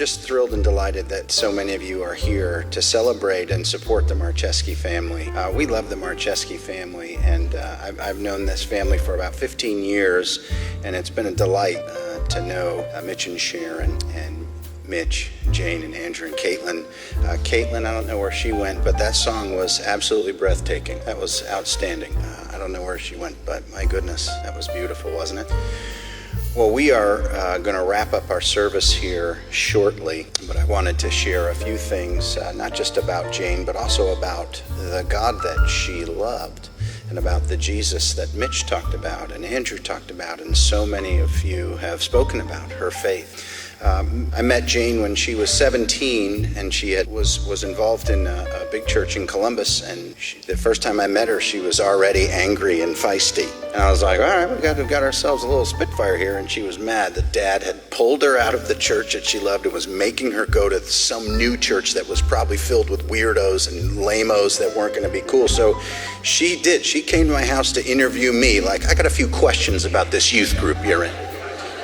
just thrilled and delighted that so many of you are here to celebrate and support the Marczewski family. We love the Marczewski family, and I've known this family for about 15 years, and it's been a delight to know Mitch and Sharon, and Mitch, Jane, and Andrew, and Caitlin. Caitlin, I don't know where she went, but that song was absolutely breathtaking. That was outstanding. I don't know where she went, but my goodness, that was beautiful, wasn't it? Well, we are going to wrap up our service here shortly, but I wanted to share a few things, not just about Jane, but also about the God that she loved, and about the Jesus that Mitch talked about and Andrew talked about, and so many of you have spoken about her faith. I met Jane when she was 17, and she was involved in a big church in Columbus, and the first time I met her, she was already angry and feisty. And I was like, all right, we've got ourselves a little Spitfire here, and she was mad that Dad had pulled her out of the church that she loved and was making her go to some new church that was probably filled with weirdos and lamos that weren't going to be cool. So she came to my house to interview me, like, I got a few questions about this youth group you're in.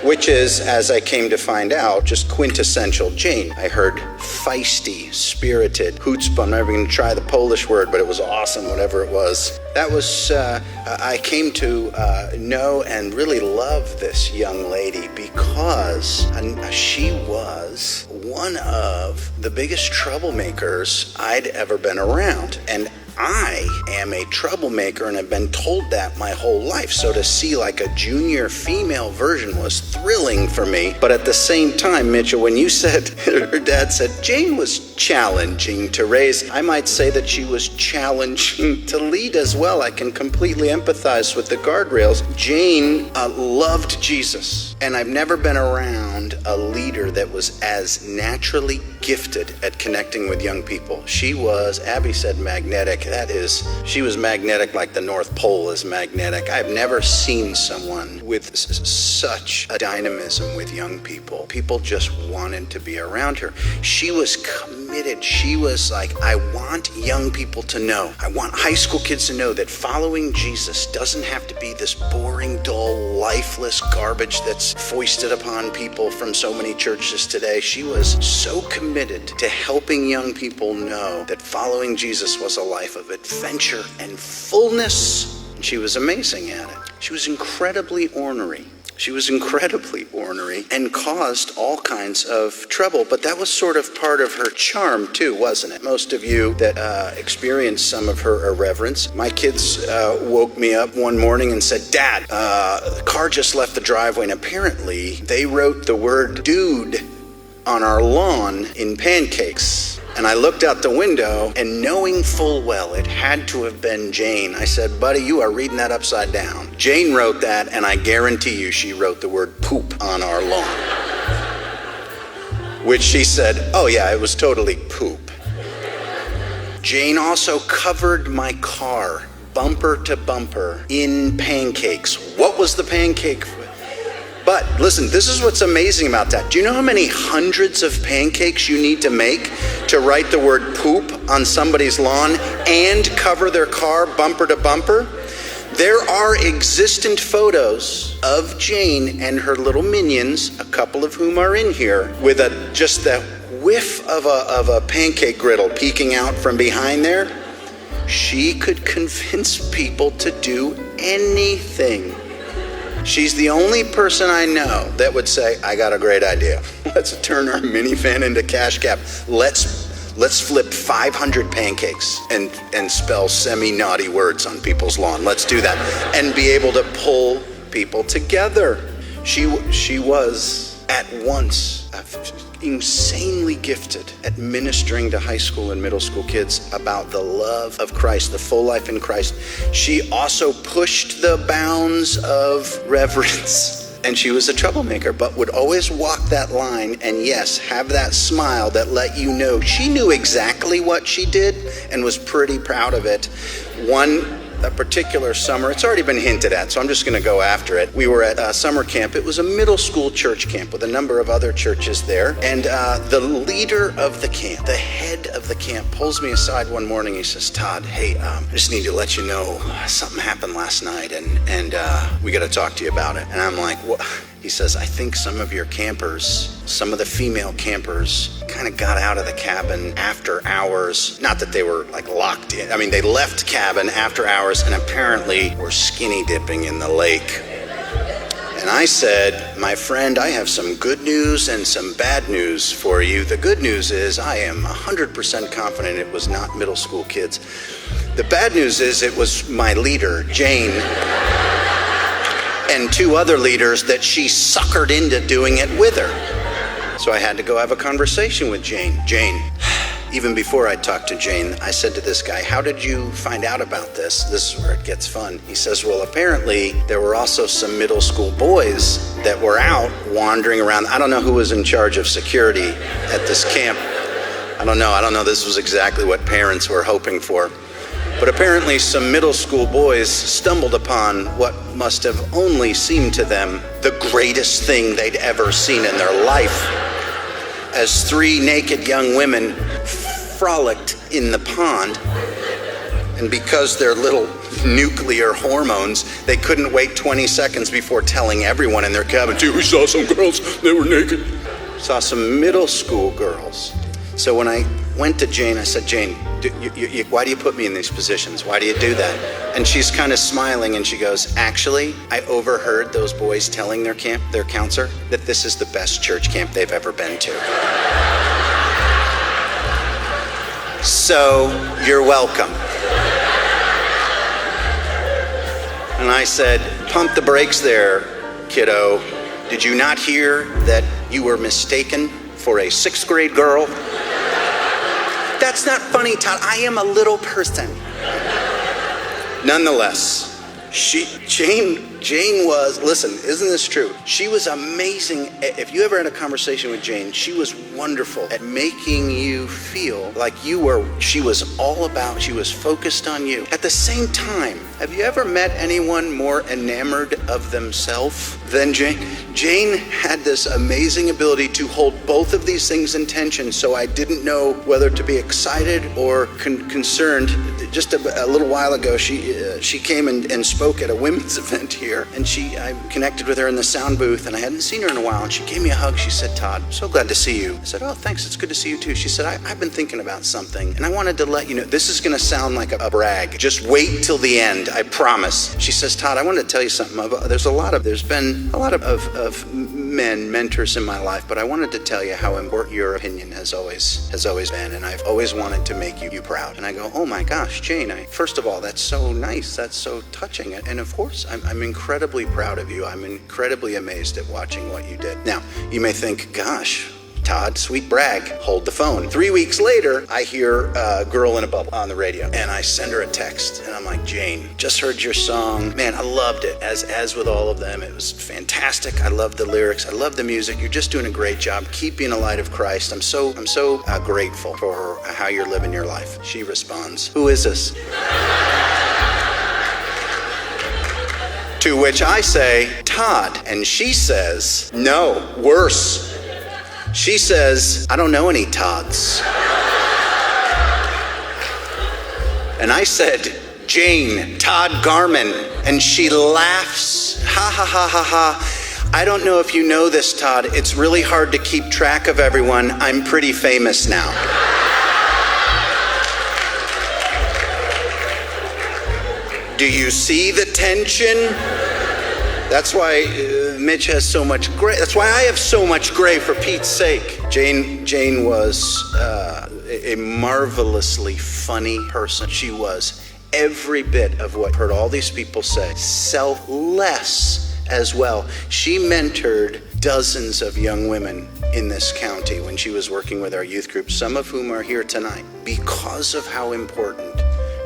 Which is, as I came to find out, just quintessential Jane. I heard feisty, spirited, chutzpah. I'm never going to try the Polish word, but it was awesome, whatever it was. That was, I came to know and really love this young lady because she was one of the biggest troublemakers I'd ever been around. And I am a troublemaker and have been told that my whole life. So to see like a junior female version was thrilling for me. But at the same time, Mitchell, when you said, her dad said, Jane was challenging to raise, I might say that she was challenging to lead as well. I can completely empathize with the guardrails. Jane loved Jesus. And I've never been around a leader that was as naturally gifted at connecting with young people. She was, Abby said, magnetic. That is, she was magnetic like the North Pole is magnetic. I've never seen someone with such a dynamism with young people. People just wanted to be around her. She was committed. She was like, I want young people to know. I want high school kids to know that following Jesus doesn't have to be this boring, dull, lifeless garbage that's foisted upon people from so many churches today. She was so committed to helping young people know that following Jesus was a life of adventure and fullness. And she was amazing at it. She was incredibly ornery. She was incredibly ornery and caused all kinds of trouble. But that was sort of part of her charm too, wasn't it? Most of you that experienced some of her irreverence. My kids woke me up one morning and said, Dad, the car just left the driveway, and apparently they wrote the word dude on our lawn in pancakes. And I looked out the window, and knowing full well it had to have been Jane, I said, buddy, you are reading that upside down. Jane wrote that, and I guarantee you she wrote the word poop on our lawn. Which she said, oh yeah, it was totally poop. Jane also covered my car, bumper to bumper, in pancakes. What was the pancake? But listen, this is what's amazing about that. Do you know how many hundreds of pancakes you need to make to write the word poop on somebody's lawn and cover their car bumper to bumper? There are existent photos of Jane and her little minions, a couple of whom are in here, with just the whiff of a pancake griddle peeking out from behind there. She could convince people to do anything. She's the only person I know that would say, I got a great idea. Let's turn our minivan into cash cab. Let's flip 500 pancakes and spell semi-naughty words on people's lawn. Let's do that and be able to pull people together. She was at once insanely gifted at ministering to high school and middle school kids about the love of Christ, the full life in Christ. She also pushed the bounds of reverence. And she was a troublemaker, but would always walk that line and, yes, have that smile that let you know she knew exactly what she did and was pretty proud of it. A particular summer, it's already been hinted at, so I'm just going to go after it. We were at summer camp. It was a middle school church camp with a number of other churches there. And the leader of the camp, the head of the camp, pulls me aside one morning. He says, Todd, hey, I just need to let you know something happened last night, and we got to talk to you about it. And I'm like, what? He says, I think some of your campers, some of the female campers kind of got out of the cabin after hours. Not that they were like locked in. I mean, they left cabin after hours and apparently were skinny dipping in the lake. And I said, my friend, I have some good news and some bad news for you. The good news is I am 100% confident it was not middle school kids. The bad news is it was my leader, Jane, and 2 other leaders that she suckered into doing it with her. So I had to go have a conversation with Jane. Jane, even before I talked to Jane, I said to this guy, how did you find out about this? This is where it gets fun. He says, well, apparently there were also some middle school boys that were out wandering around. I don't know who was in charge of security at this camp. I don't know. This was exactly what parents were hoping for. But apparently some middle school boys stumbled upon what must have only seemed to them the greatest thing they'd ever seen in their life, as 3 naked young women frolicked in the pond. And because their little nuclear hormones, they couldn't wait 20 seconds before telling everyone in their cabin, dude, we saw some girls, they were naked. Saw some middle school girls. So when I went to Jane, I said, Jane, why do you put me in these positions? Why do you do that? And she's kind of smiling and she goes, actually, I overheard those boys telling their counselor that this is the best church camp they've ever been to. So you're welcome. And I said, pump the brakes there, kiddo. Did you not hear that you were mistaken for a 6th grade girl? That's not funny, Todd. I am a little person. Nonetheless, Jane was, listen, isn't this true? She was amazing. If you ever had a conversation with Jane, she was wonderful at making you feel like she was focused on you. At the same time, have you ever met anyone more enamored of themselves than Jane? Jane had this amazing ability to hold both of these things in tension, so I didn't know whether to be excited or concerned. Just a little while ago, she came and spoke at a women's event here, and I connected with her in the sound booth, and I hadn't seen her in a while, and she gave me a hug. She said, Todd, so glad to see you. I said, oh, thanks, it's good to see you too. She said, I've been thinking about something, and I wanted to let you know, this is gonna sound like a brag. Just wait till the end, I promise. She says, Todd, I wanted to tell you something. There's been a lot of men, mentors in my life, but I wanted to tell you how important your opinion has always been, and I've always wanted to make you proud. And I go, oh my gosh, Jane, first of all, that's so nice, that's so touching, and of course, I'm incredibly proud of you. I'm incredibly amazed at watching what you did. Now, you may think, gosh, Todd, sweet brag, hold the phone. 3 weeks later, I hear Girl in a Bubble on the radio, and I send her a text, and I'm like, Jane, just heard your song. Man, I loved it, as with all of them. It was fantastic. I loved the lyrics. I love the music. You're just doing a great job. Keep being a light of Christ. I'm so grateful for how you're living your life. She responds, who is this? To which I say, Todd. And she says, no, worse. She says, I don't know any Todds. And I said, Jane, Todd Garman. And she laughs, ha ha ha ha ha. I don't know if you know this, Todd. It's really hard to keep track of everyone. I'm pretty famous now. Do you see the tension? That's why Mitch has so much gray. That's why I have so much gray, for Pete's sake. Jane was a marvelously funny person. She was every bit of what I've heard all these people say, selfless as well. She mentored dozens of young women in this county when she was working with our youth group, some of whom are here tonight, because of how important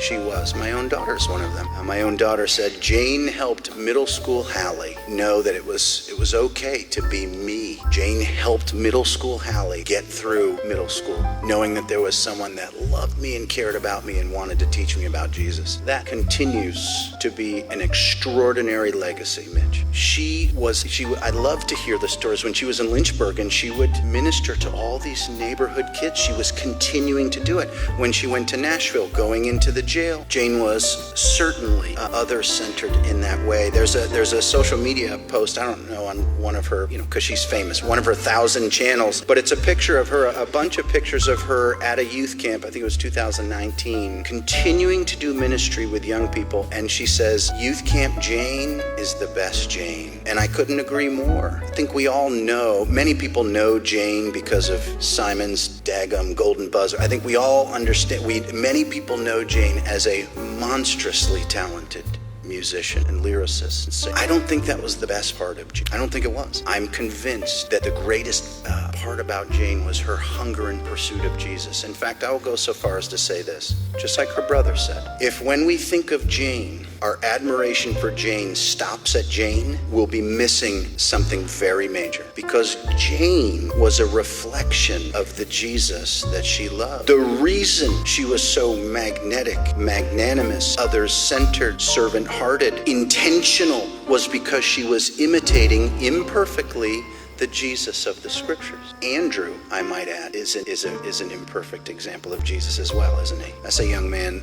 she was. My own daughter's one of them. My own daughter said, Jane helped middle school Hallie know that it was okay to be me. Jane helped middle school Hallie get through middle school, knowing that there was someone that loved me and cared about me and wanted to teach me about Jesus. That continues to be an extraordinary legacy, Mitch. I love to hear the stories. When she was in Lynchburg and she would minister to all these neighborhood kids, she was continuing to do it. When she went to Nashville, going into the jail, Jane was certainly other-centered in that way. There's a social media post, I don't know, on one of her, because she's famous, one of her 1,000 channels, but it's a picture of her, a bunch of pictures of her at a youth camp, I think it was 2019, continuing to do ministry with young people, and she says, Youth Camp Jane is the best Jane. And I couldn't agree more. I think we all know, many people know Jane because of Simon's daggum golden buzzer. I think we all understand, many people know Jane as a monstrously talented musician and lyricist. I don't think that was the best part of Jane. I don't think it was. I'm convinced that the greatest part about Jane was her hunger and pursuit of Jesus. In fact, I will go so far as to say this, just like her brother said. If when we think of Jane, our admiration for Jane stops at Jane, we'll be missing something very major. Because Jane was a reflection of the Jesus that she loved. The reason she was so magnetic, magnanimous, others-centered, servant-hearted, intentional, was because she was imitating imperfectly the Jesus of the scriptures. Andrew, I might add, is an imperfect example of Jesus as well, isn't he? That's a young man